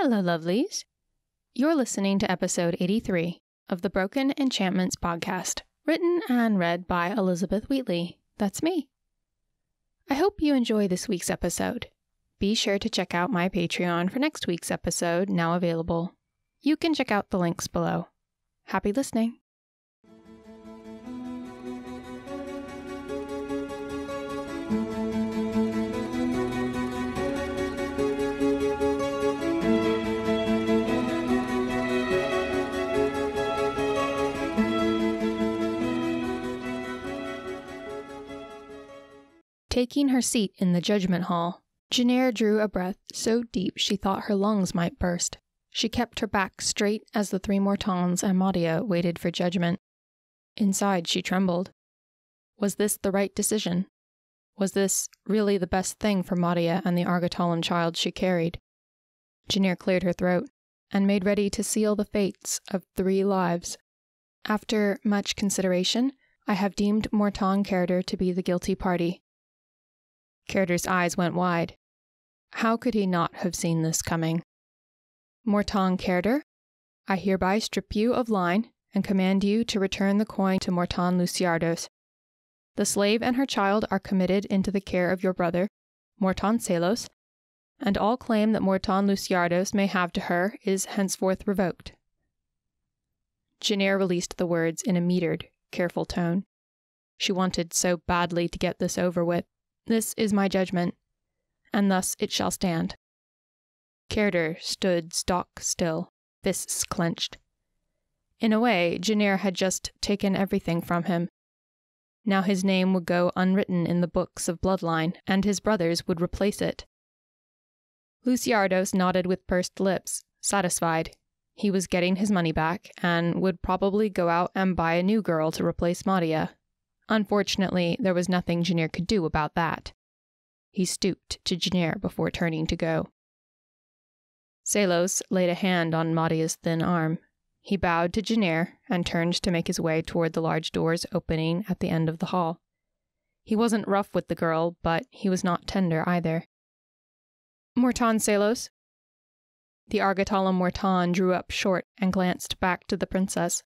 Hello, lovelies. You're listening to episode 83 of the Broken Enchantments podcast, written and read by Elizabeth Wheatley. That's me. I hope you enjoy this week's episode. Be sure to check out my Patreon for next week's episode, now available. You can check out the links below. Happy listening. Taking her seat in the judgment hall, Janir drew a breath so deep she thought her lungs might burst. She kept her back straight as the three Mortons and Madia waited for judgment. Inside she trembled. Was this the right decision? Was this really the best thing for Madia and the Argatalan child she carried? Janir cleared her throat and made ready to seal the fates of 3 lives. After much consideration, I have deemed Morton Cairder to be the guilty party. Cairder's eyes went wide. How could he not have seen this coming? Morton Cairder, I hereby strip you of line and command you to return the coin to Morton Luciardos. The slave and her child are committed into the care of your brother, Morton Salos, and all claim that Morton Luciardos may have to her is henceforth revoked. Janir released the words in a metered, careful tone. She wanted so badly to get this over with. This is my judgment, and thus it shall stand. Cairder stood stock still, fists clenched. In a way, Janir had just taken everything from him. Now his name would go unwritten in the books of bloodline, and his brothers would replace it. Luciardos nodded with pursed lips, satisfied. He was getting his money back, and would probably go out and buy a new girl to replace Madia. Unfortunately, there was nothing Janir could do about that. He stooped to Janir before turning to go. Salos laid a hand on Madia's thin arm. He bowed to Janir and turned to make his way toward the large doors opening at the end of the hall. He wasn't rough with the girl, but he was not tender either. Morton Salos? The Argatalan Morton drew up short and glanced back to the princess.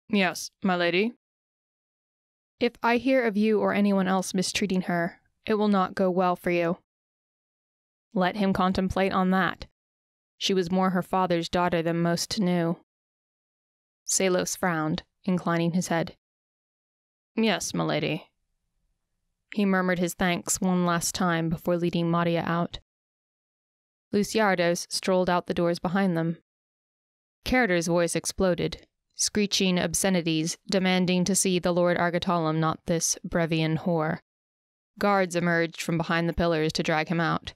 Yes, my lady. If I hear of you or anyone else mistreating her, it will not go well for you. Let him contemplate on that. She was more her father's daughter than most knew. Salos frowned, inclining his head. Yes, my lady. He murmured his thanks one last time before leading Madia out. Luciardos strolled out the doors behind them. Cairder's voice exploded, screeching obscenities, demanding to see the Lord Argatalan, not this Brevian whore. Guards emerged from behind the pillars to drag him out.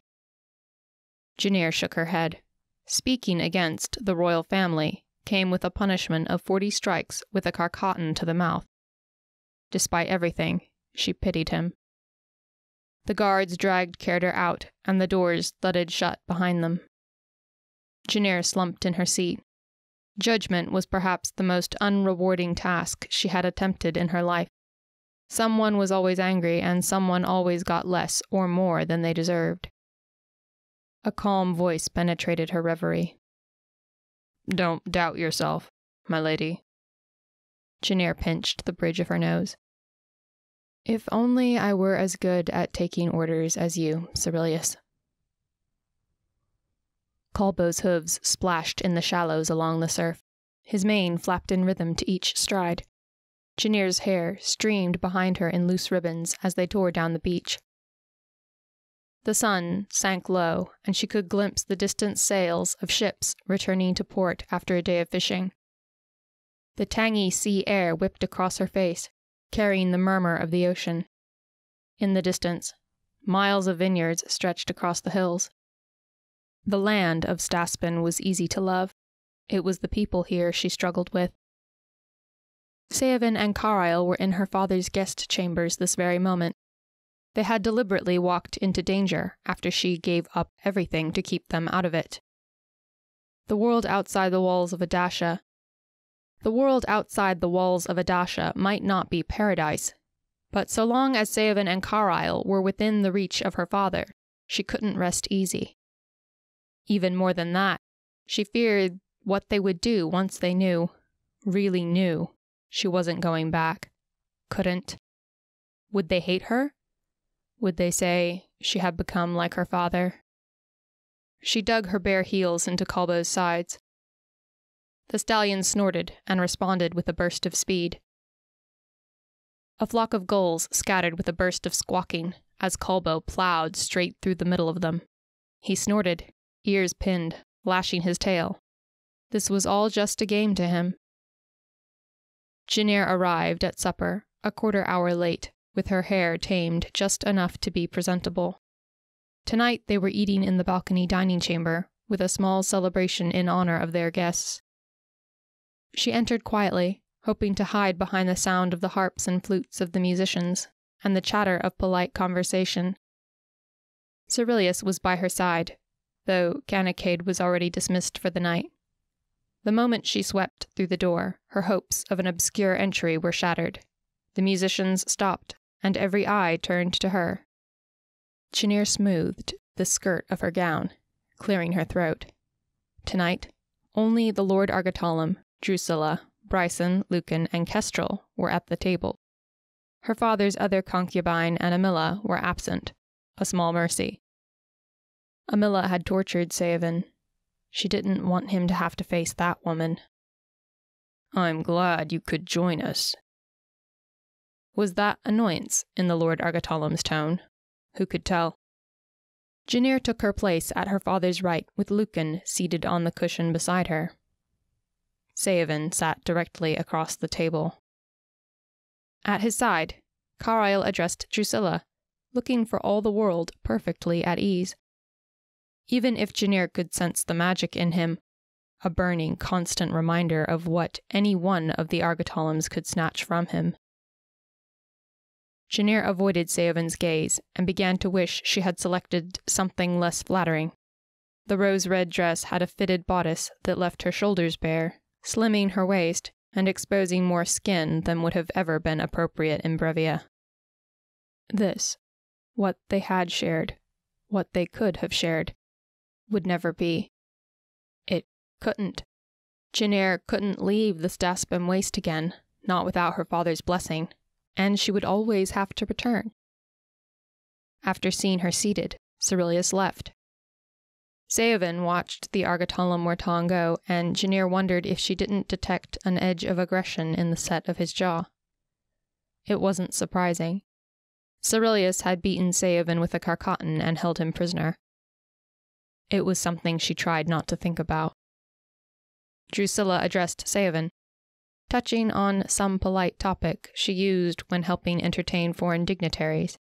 Janir shook her head. Speaking against the royal family came with a punishment of 40 strikes with a carcatan to the mouth. Despite everything, she pitied him. The guards dragged Cairder out, and the doors thudded shut behind them. Janir slumped in her seat. Judgment was perhaps the most unrewarding task she had attempted in her life. Someone was always angry, and someone always got less or more than they deserved. A calm voice penetrated her reverie. Don't doubt yourself, my lady. Janir pinched the bridge of her nose. If only I were as good at taking orders as you, Cerilius. Kalbo's hooves splashed in the shallows along the surf. His mane flapped in rhythm to each stride. Janir's hair streamed behind her in loose ribbons as they tore down the beach. The sun sank low, and she could glimpse the distant sails of ships returning to port after a day of fishing. The tangy sea air whipped across her face, carrying the murmur of the ocean. In the distance, miles of vineyards stretched across the hills. The land of Staspin was easy to love. It was the people here she struggled with. Saoven and Carlisle were in her father's guest chambers this very moment. They had deliberately walked into danger after she gave up everything to keep them out of it. The world outside the walls of Adasha might not be paradise, but so long as Saoven and Carlisle were within the reach of her father, she couldn't rest easy. Even more than that, she feared what they would do once they knew, really knew, she wasn't going back. Couldn't. Would they hate her? Would they say she had become like her father? She dug her bare heels into Kalbo's sides. The stallion snorted and responded with a burst of speed. A flock of gulls scattered with a burst of squawking as Kalbo plowed straight through the middle of them. He snorted, ears pinned, lashing his tail. This was all just a game to him. Janir arrived at supper, a quarter-hour late, with her hair tamed just enough to be presentable. Tonight they were eating in the balcony dining chamber, with a small celebration in honor of their guests. She entered quietly, hoping to hide behind the sound of the harps and flutes of the musicians, and the chatter of polite conversation. Cerilius was by her side, though Canicade was already dismissed for the night. The moment she swept through the door, her hopes of an obscure entry were shattered. The musicians stopped, and every eye turned to her. Janir smoothed the skirt of her gown, clearing her throat. Tonight, only the Lord Argotolum, Drusilla, Bryson, Lucan, and Kestrel were at the table. Her father's other concubine and Amilla were absent, a small mercy. Amilla had tortured Saoven. She didn't want him to have to face that woman. "I'm glad you could join us." Was that annoyance in the Lord Argotolum's tone? Who could tell? Janir took her place at her father's right, with Lucan seated on the cushion beside her. Saoven sat directly across the table. At his side, Carlisle addressed Drusilla, looking for all the world perfectly at ease. Even if Janir could sense the magic in him, a burning, constant reminder of what any one of the Argotolums could snatch from him. Janir avoided Saoven's gaze and began to wish she had selected something less flattering. The rose-red dress had a fitted bodice that left her shoulders bare, slimming her waist and exposing more skin than would have ever been appropriate in Brevia. This, what they had shared, what they could have shared, would never be. It couldn't. Janir couldn't leave the Staspem waste again, not without her father's blessing, and she would always have to return. After seeing her seated, Cerilius left. Saoven watched the Argotolum Morton go, and Janir wondered if she didn't detect an edge of aggression in the set of his jaw. It wasn't surprising. Cerilius had beaten Saoven with a carcatan and held him prisoner. It was something she tried not to think about. Drusilla addressed Saoven, touching on some polite topic she used when helping entertain foreign dignitaries.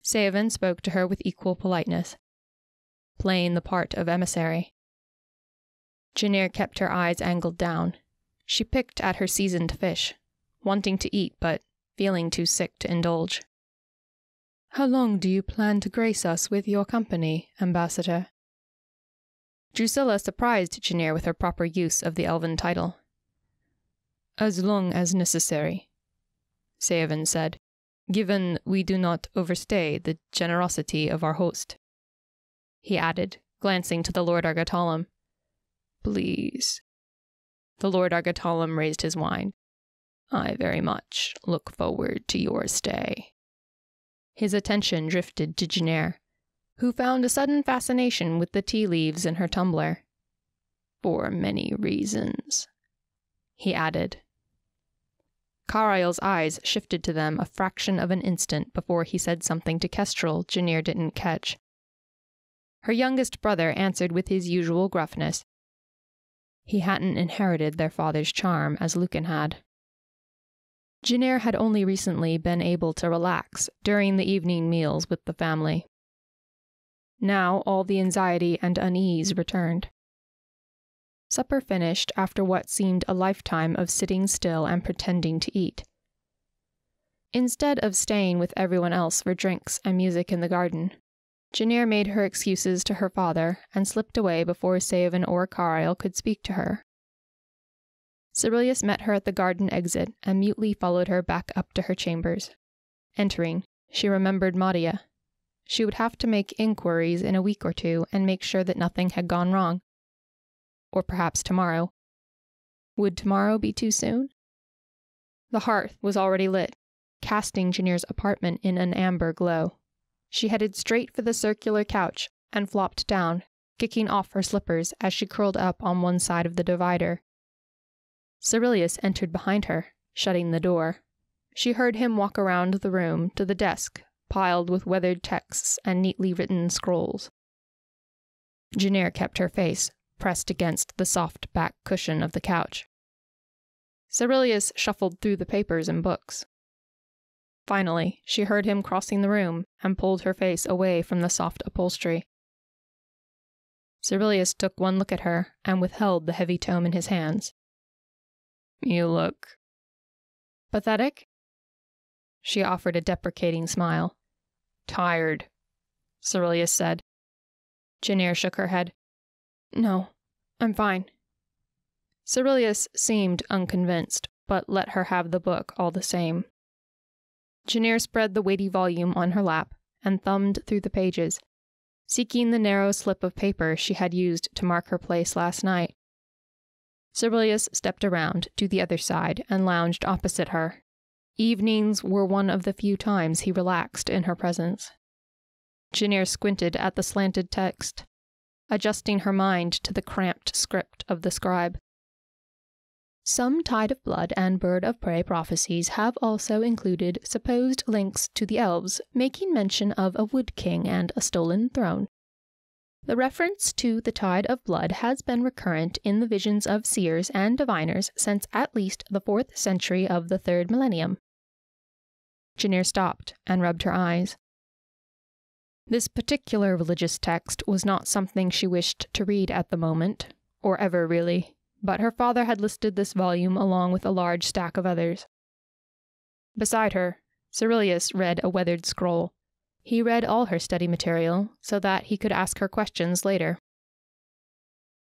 Saoven spoke to her with equal politeness, playing the part of emissary. Janir kept her eyes angled down. She picked at her seasoned fish, wanting to eat but feeling too sick to indulge. "How long do you plan to grace us with your company, Ambassador?" Drusilla surprised Janir with her proper use of the elven title. "As long as necessary," Saoven said, "given we do not overstay the generosity of our host." He added, glancing to the Lord Argotolum, "Please." The Lord Argotolum raised his wine. "I very much look forward to your stay." His attention drifted to Janir, who found a sudden fascination with the tea leaves in her tumbler. "For many reasons," he added. Carlisle's eyes shifted to them a fraction of an instant before he said something to Kestrel Janir didn't catch. Her youngest brother answered with his usual gruffness. He hadn't inherited their father's charm as Lucan had. Janir had only recently been able to relax during the evening meals with the family. Now all the anxiety and unease returned. Supper finished after what seemed a lifetime of sitting still and pretending to eat. Instead of staying with everyone else for drinks and music in the garden, Janir made her excuses to her father and slipped away before Saoven or Carlisle could speak to her. Cerilius met her at the garden exit and mutely followed her back up to her chambers. Entering, she remembered Madia. She would have to make inquiries in a week or two and make sure that nothing had gone wrong. Or perhaps tomorrow. Would tomorrow be too soon? The hearth was already lit, casting Janir's apartment in an amber glow. She headed straight for the circular couch and flopped down, kicking off her slippers as she curled up on one side of the divider. Cerilius entered behind her, shutting the door. She heard him walk around the room to the desk, piled with weathered texts and neatly written scrolls. Janir kept her face pressed against the soft back cushion of the couch. Cerilius shuffled through the papers and books. Finally, she heard him crossing the room and pulled her face away from the soft upholstery. Cerilius took one look at her and withheld the heavy tome in his hands. "You look pathetic?" She offered a deprecating smile. "Tired," Cerilius said. Janir shook her head. "No, I'm fine." Cerilius seemed unconvinced, but let her have the book all the same. Janir spread the weighty volume on her lap and thumbed through the pages, seeking the narrow slip of paper she had used to mark her place last night. Cerilius stepped around to the other side and lounged opposite her. Evenings were one of the few times he relaxed in her presence. Janir squinted at the slanted text, adjusting her mind to the cramped script of the scribe. Some Tide of Blood and Bird of Prey prophecies have also included supposed links to the elves, making mention of a Wood King and a stolen throne. The reference to the Tide of Blood has been recurrent in the visions of seers and diviners since at least the 4th century of the 3rd millennium. Janir stopped and rubbed her eyes. This particular religious text was not something she wished to read at the moment, or ever really, but her father had listed this volume along with a large stack of others. Beside her, Cerilius read a weathered scroll. He read all her study material so that he could ask her questions later.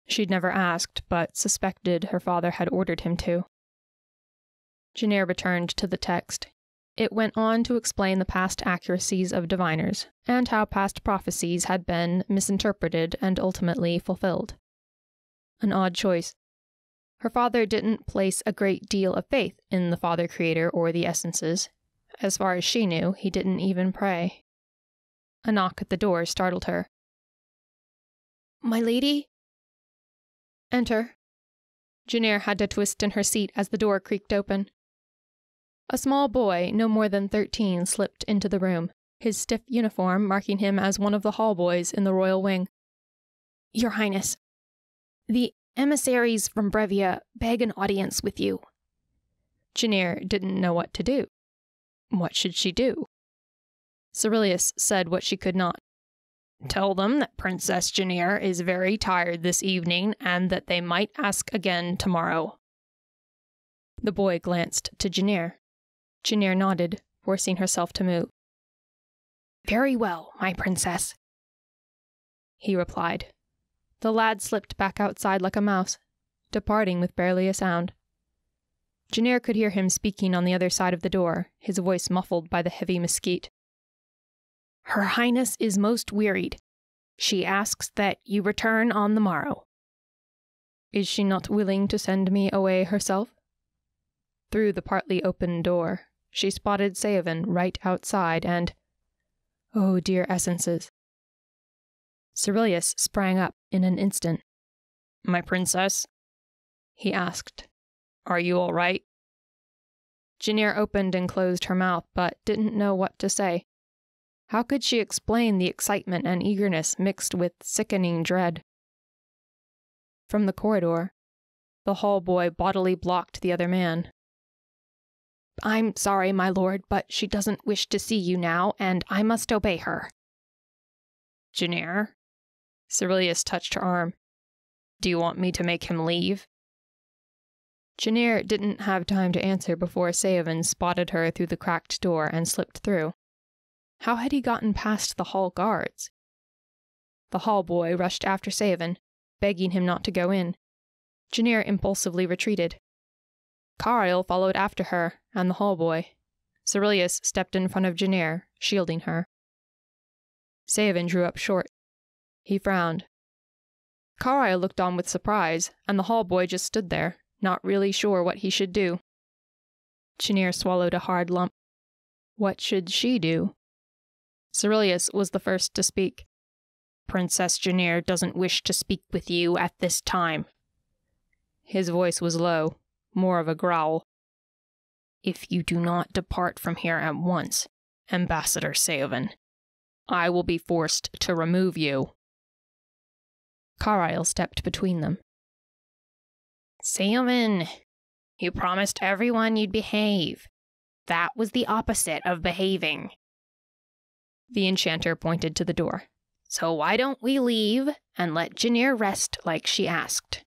She'd never asked, but suspected her father had ordered him to. Janir returned to the text. It went on to explain the past accuracies of diviners, and how past prophecies had been misinterpreted and ultimately fulfilled. An odd choice. Her father didn't place a great deal of faith in the Father Creator or the essences. As far as she knew, he didn't even pray. A knock at the door startled her. "My lady?" "Enter." Janir had to twist in her seat as the door creaked open. A small boy, no more than 13, slipped into the room, his stiff uniform marking him as one of the hall boys in the royal wing. "Your Highness, the emissaries from Brevia beg an audience with you." Janir didn't know what to do. What should she do? Cerilius said what she could not. "Tell them that Princess Janir is very tired this evening and that they might ask again tomorrow." The boy glanced to Janir. Janir nodded, forcing herself to move. "Very well, my princess," he replied. The lad slipped back outside like a mouse, departing with barely a sound. Janir could hear him speaking on the other side of the door, his voice muffled by the heavy mesquite. "Her Highness is most wearied. She asks that you return on the morrow." "Is she not willing to send me away herself?" Through the partly open door, she spotted Saoven right outside and... Oh, dear essences. Cerilius sprang up in an instant. "My princess?" he asked. "Are you all right?" Janir opened and closed her mouth, but didn't know what to say. How could she explain the excitement and eagerness mixed with sickening dread? From the corridor, the hall boy bodily blocked the other man. "I'm sorry, my lord, but she doesn't wish to see you now, and I must obey her." "Janir?" Cerilius touched her arm. "Do you want me to make him leave?" Janir didn't have time to answer before Saoven spotted her through the cracked door and slipped through. How had he gotten past the hall guards? The hall boy rushed after Saoven, begging him not to go in. Janir impulsively retreated. Carl followed after her and the hall boy. Cerilius stepped in front of Janir, shielding her. Saoven drew up short. He frowned. Carlisle looked on with surprise, and the hall boy just stood there, not really sure what he should do. Janir swallowed a hard lump. What should she do? Cerilius was the first to speak. Princess Janir doesn't wish to speak with you at this time. His voice was low, more of a growl. If you do not depart from here at once, Ambassador Saoven, I will be forced to remove you. Carlisle stepped between them. Saoven, you promised everyone you'd behave. That was the opposite of behaving. The enchanter pointed to the door. So why don't we leave and let Janir rest like she asked?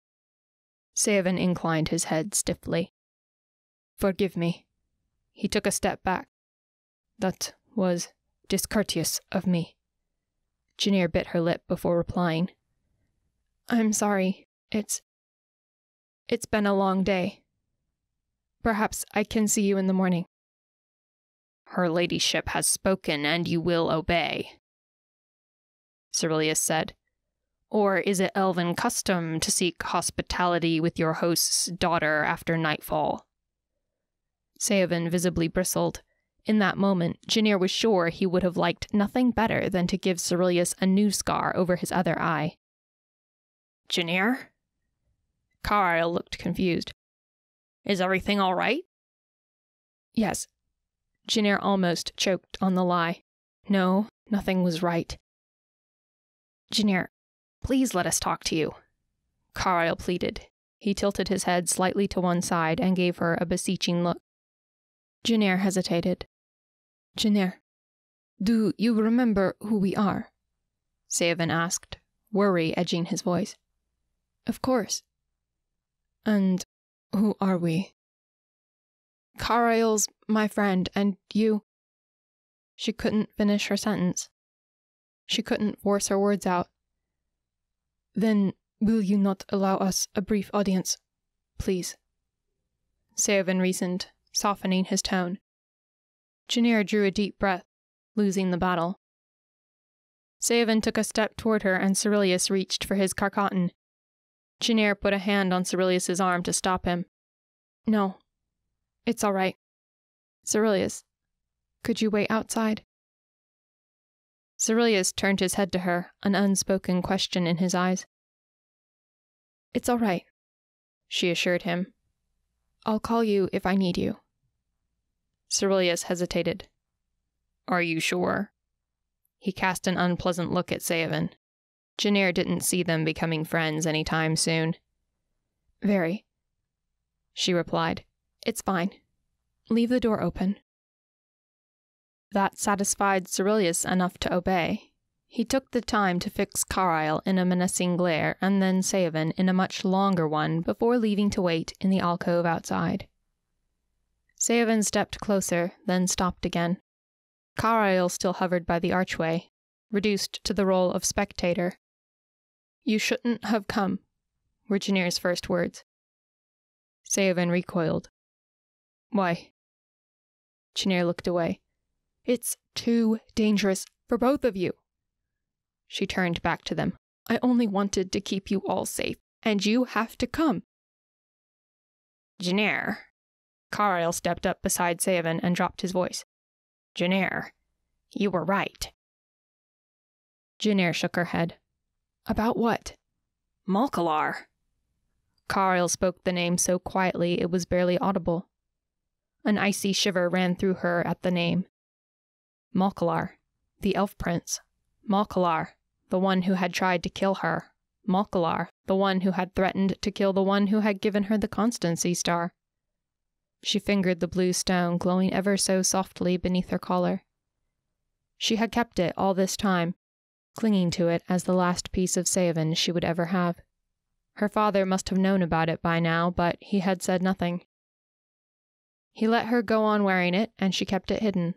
Saoven inclined his head stiffly. Forgive me. He took a step back. That was discourteous of me. Janir bit her lip before replying. I'm sorry. It's been a long day. Perhaps I can see you in the morning. Her ladyship has spoken, and you will obey, Cerilius said. Or is it elven custom to seek hospitality with your host's daughter after nightfall? Saoven visibly bristled. In that moment, Janir was sure he would have liked nothing better than to give Cerilius a new scar over his other eye. Janir? Carlisle looked confused. Is everything all right? Yes. Janir almost choked on the lie. No, nothing was right. Janir, please let us talk to you, Carlisle pleaded. He tilted his head slightly to one side and gave her a beseeching look. Janir hesitated. Janir, do you remember who we are? Saoven asked, worry edging his voice. Of course. And who are we? Carlisle's my friend, and you... She couldn't finish her sentence. She couldn't force her words out. Then will you not allow us a brief audience, please? Saoven reasoned, softening his tone. Janir drew a deep breath, losing the battle. Saoven took a step toward her, and Cerilius reached for his carcatan. Janir put a hand on Cerilius's arm to stop him. No, it's all right. Cerilius, could you wait outside? Cerilius turned his head to her, an unspoken question in his eyes. It's all right, she assured him. I'll call you if I need you. Cerilius hesitated. Are you sure? He cast an unpleasant look at Saoven. Janir didn't see them becoming friends any time soon. Very, she replied. It's fine. Leave the door open. That satisfied Cerilius enough to obey. He took the time to fix Carlisle in a menacing glare, and then Saoven in a much longer one before leaving to wait in the alcove outside. Saoven stepped closer, then stopped again. Carlisle still hovered by the archway, reduced to the role of spectator. You shouldn't have come, were Janir's first words. Saoven recoiled. Why? Janir looked away. It's too dangerous for both of you. She turned back to them. I only wanted to keep you all safe, and you have to come. Janir. Carlisle stepped up beside Saoven and dropped his voice. Janir, you were right. Janir shook her head. About what? Malkalar. Carlisle spoke the name so quietly it was barely audible. An icy shiver ran through her at the name. Malkalar, the elf prince. Malkalar, the one who had tried to kill her. Malkalar, the one who had threatened to kill the one who had given her the constancy star. She fingered the blue stone glowing ever so softly beneath her collar. She had kept it all this time, clinging to it as the last piece of Saoven she would ever have. Her father must have known about it by now, but he had said nothing. He let her go on wearing it, and she kept it hidden.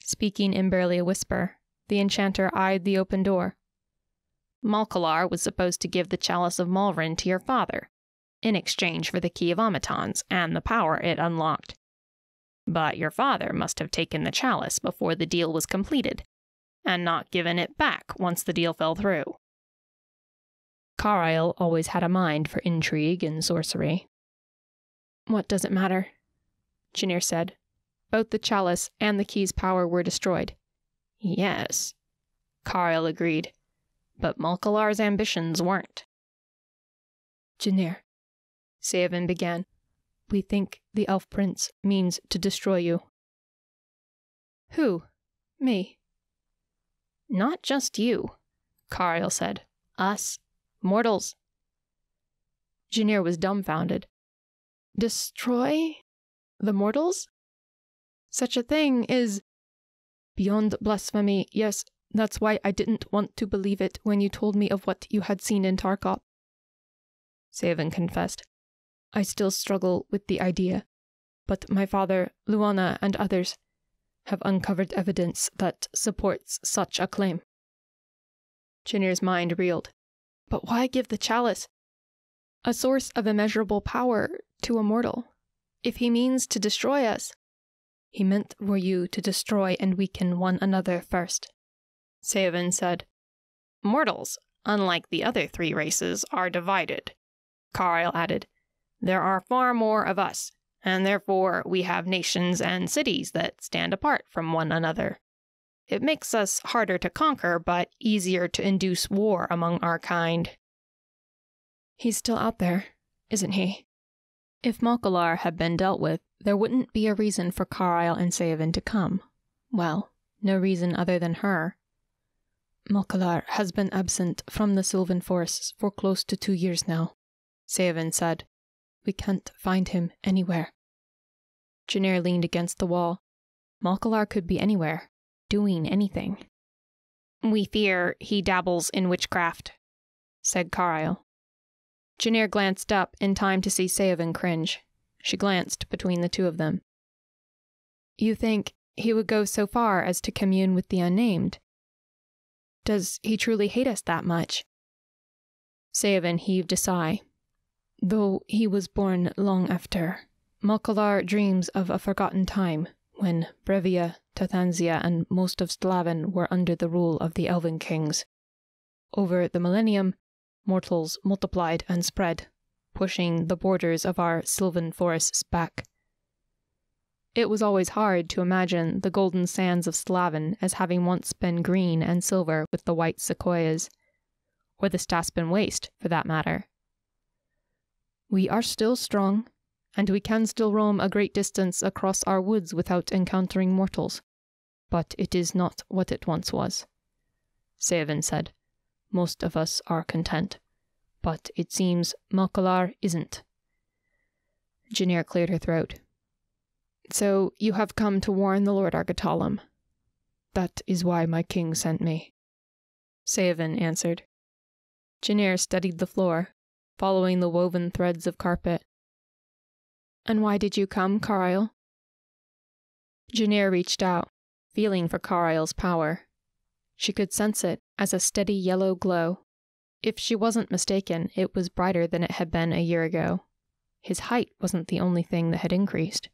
Speaking in barely a whisper, the enchanter eyed the open door. Malkalar was supposed to give the chalice of Malvern to your father, in exchange for the key of Amatons and the power it unlocked. But your father must have taken the chalice before the deal was completed, and not given it back once the deal fell through. Carlisle always had a mind for intrigue and sorcery. What does it matter? Janir said. Both the chalice and the key's power were destroyed. Yes, Carlisle agreed, but Malkalar's ambitions weren't. Janir, Saoven began, we think the elf prince means to destroy you. Who? Me? Not just you, Carlisle said. Us. Mortals. Janir was dumbfounded. Destroy? The mortals? Such a thing is beyond blasphemy. Yes, that's why I didn't want to believe it when you told me of what you had seen in Tarkop. Saoven confessed. I still struggle with the idea, but my father, Luana, and others have uncovered evidence that supports such a claim. Janir's mind reeled. But why give the chalice, a source of immeasurable power, to a mortal? If he means to destroy us, he meant for you to destroy and weaken one another first, Saoven said. Mortals, unlike the other three races, are divided, Carlisle added. There are far more of us, and therefore we have nations and cities that stand apart from one another. It makes us harder to conquer, but easier to induce war among our kind. He's still out there, isn't he? If Malkalar had been dealt with, there wouldn't be a reason for Carlisle and Saoven to come. Well, no reason other than her. Malkalar has been absent from the Sylvan forests for close to 2 years now, Saoven said. We can't find him anywhere. Janir leaned against the wall. Malkalar could be anywhere, doing anything. We fear he dabbles in witchcraft, said Carlisle. Janir glanced up in time to see Saoven cringe. She glanced between the two of them. You think he would go so far as to commune with the unnamed? Does he truly hate us that much? Saoven heaved a sigh. Though he was born long after, Malkalar dreams of a forgotten time when Brevia, Tathansia, and most of Slaven were under the rule of the Elven kings. Over the millennium, mortals multiplied and spread, pushing the borders of our sylvan forests back. It was always hard to imagine the golden sands of Slaven as having once been green and silver with the white sequoias, or the Staspen Waste, for that matter. We are still strong, and we can still roam a great distance across our woods without encountering mortals, but it is not what it once was, Saoven said. Most of us are content, but it seems Malkalar isn't. Janir cleared her throat. So you have come to warn the Lord Argatalam. That is why my king sent me, Saoven answered. Janir studied the floor, following the woven threads of carpet. And why did you come, Carlisle? Janir reached out, feeling for Carlisle's power. She could sense it as a steady yellow glow. If she wasn't mistaken, it was brighter than it had been a year ago. His height wasn't the only thing that had increased.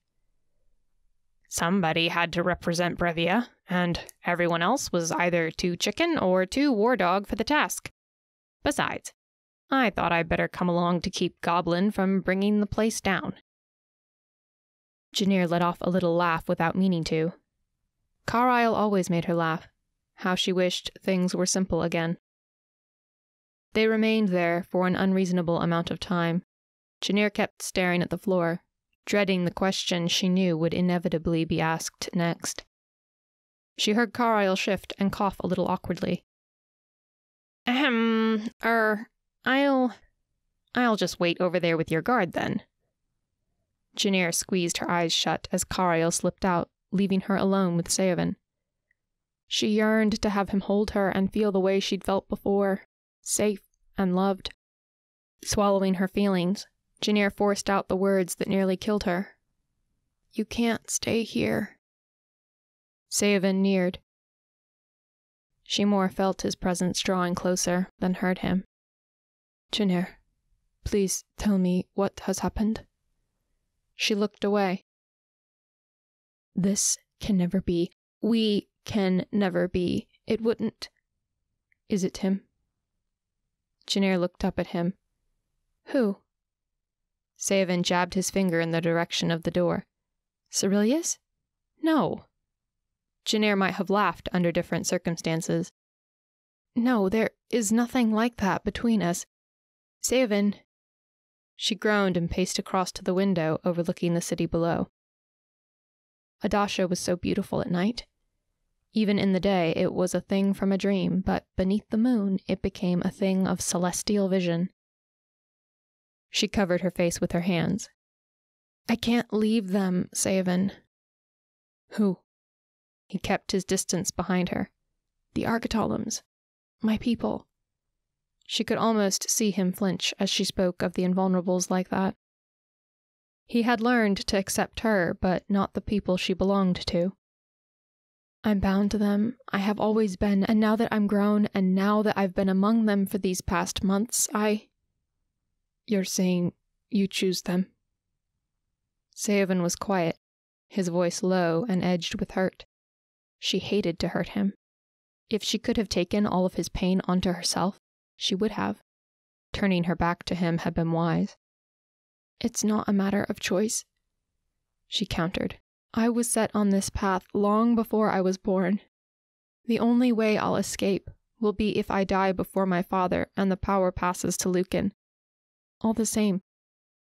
Somebody had to represent Brevia, and everyone else was either too chicken or too war dog for the task. Besides, I thought I'd better come along to keep Goblin from bringing the place down. Janir let off a little laugh without meaning to. Carlisle always made her laugh. How she wished things were simple again. They remained there for an unreasonable amount of time. Janir kept staring at the floor, dreading the question she knew would inevitably be asked next. She heard Carlisle shift and cough a little awkwardly. I'll just wait over there with your guard then. Janir squeezed her eyes shut as Carlisle slipped out, leaving her alone with Saoven. She yearned to have him hold her and feel the way she'd felt before, safe and loved. Swallowing her feelings, Janir forced out the words that nearly killed her. You can't stay here. Saoven neared. She more felt his presence drawing closer than heard him. Janir, please tell me what has happened. She looked away. This can never be. We can never be It wouldn't. Is it him? Janir looked up at him. Who? Saoven jabbed his finger in the direction of the door. Cerilius? No. Janir might have laughed under different circumstances. No, there is nothing like that between us. Saoven. She groaned and paced across to the window overlooking the city below. Adasha was so beautiful at night. Even in the day, it was a thing from a dream, but beneath the moon, it became a thing of celestial vision. She covered her face with her hands. I can't leave them, Saoven. Who? He kept his distance behind her. The Argotolums. My people. She could almost see him flinch as she spoke of the invulnerables like that. He had learned to accept her, but not the people she belonged to. I'm bound to them. I have always been, and now that I'm grown, and now that I've been among them for these past months, You're saying you choose them? Saoven was quiet, his voice low and edged with hurt. She hated to hurt him. If she could have taken all of his pain onto herself, she would have. Turning her back to him had been wise. It's not a matter of choice, she countered. I was set on this path long before I was born. The only way I'll escape will be if I die before my father and the power passes to Lucan. All the same,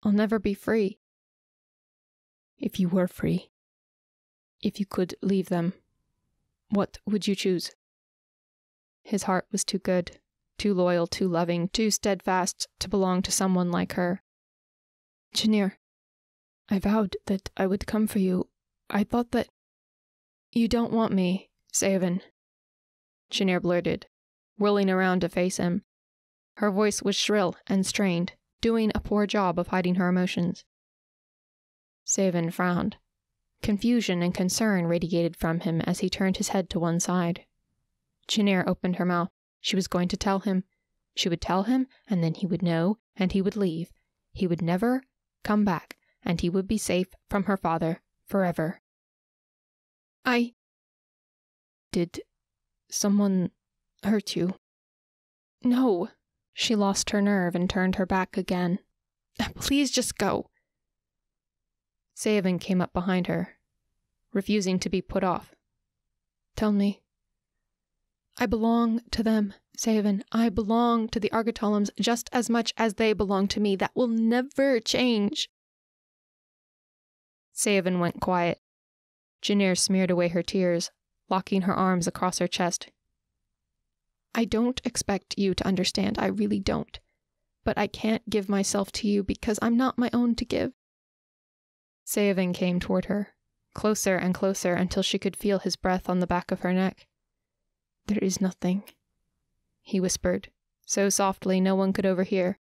I'll never be free. If you were free, if you could leave them, what would you choose? His heart was too good, too loyal, too loving, too steadfast to belong to someone like her. Janir, I vowed that I would come for you. I thought that... You don't want me, Saoven, Janir blurted, whirling around to face him. Her voice was shrill and strained, doing a poor job of hiding her emotions. Saoven frowned. Confusion and concern radiated from him as he turned his head to one side. Janir opened her mouth. She was going to tell him. She would tell him, and then he would know, and he would leave. He would never come back, and he would be safe from her father forever. Did someone hurt you? No. She lost her nerve and turned her back again. Please just go. Saoven came up behind her, refusing to be put off. Tell me. I belong to them, Saoven. I belong to the Argotolums just as much as they belong to me. That will never change. Saoven went quiet. Janir smeared away her tears, locking her arms across her chest. I don't expect you to understand, I really don't. But I can't give myself to you because I'm not my own to give. Saoven came toward her, closer and closer until she could feel his breath on the back of her neck. There is nothing, he whispered, so softly no one could overhear.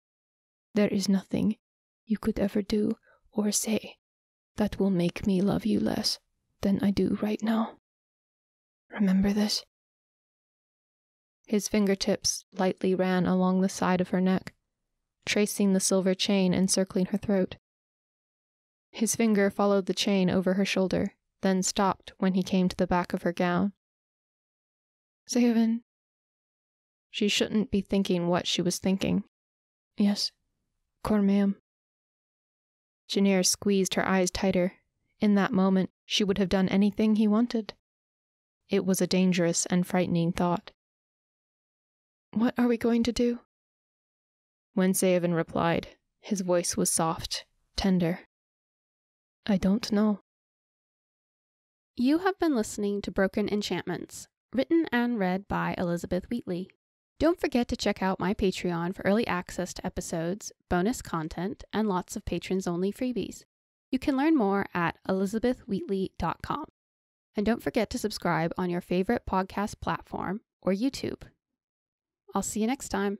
There is nothing you could ever do or say that will make me love you less than I do right now. Remember this? His fingertips lightly ran along the side of her neck, tracing the silver chain encircling her throat. His finger followed the chain over her shoulder, then stopped when he came to the back of her gown. Saoven. She shouldn't be thinking what she was thinking. Yes, Cormam. Janir squeezed her eyes tighter. In that moment, she would have done anything he wanted. It was a dangerous and frightening thought. What are we going to do? When Saoven replied, his voice was soft, tender. I don't know. You have been listening to Broken Enchantments, written and read by Elizabeth Wheatley. Don't forget to check out my Patreon for early access to episodes, bonus content, and lots of patrons-only freebies. You can learn more at elizabethwheatley.com. And don't forget to subscribe on your favorite podcast platform or YouTube. I'll see you next time.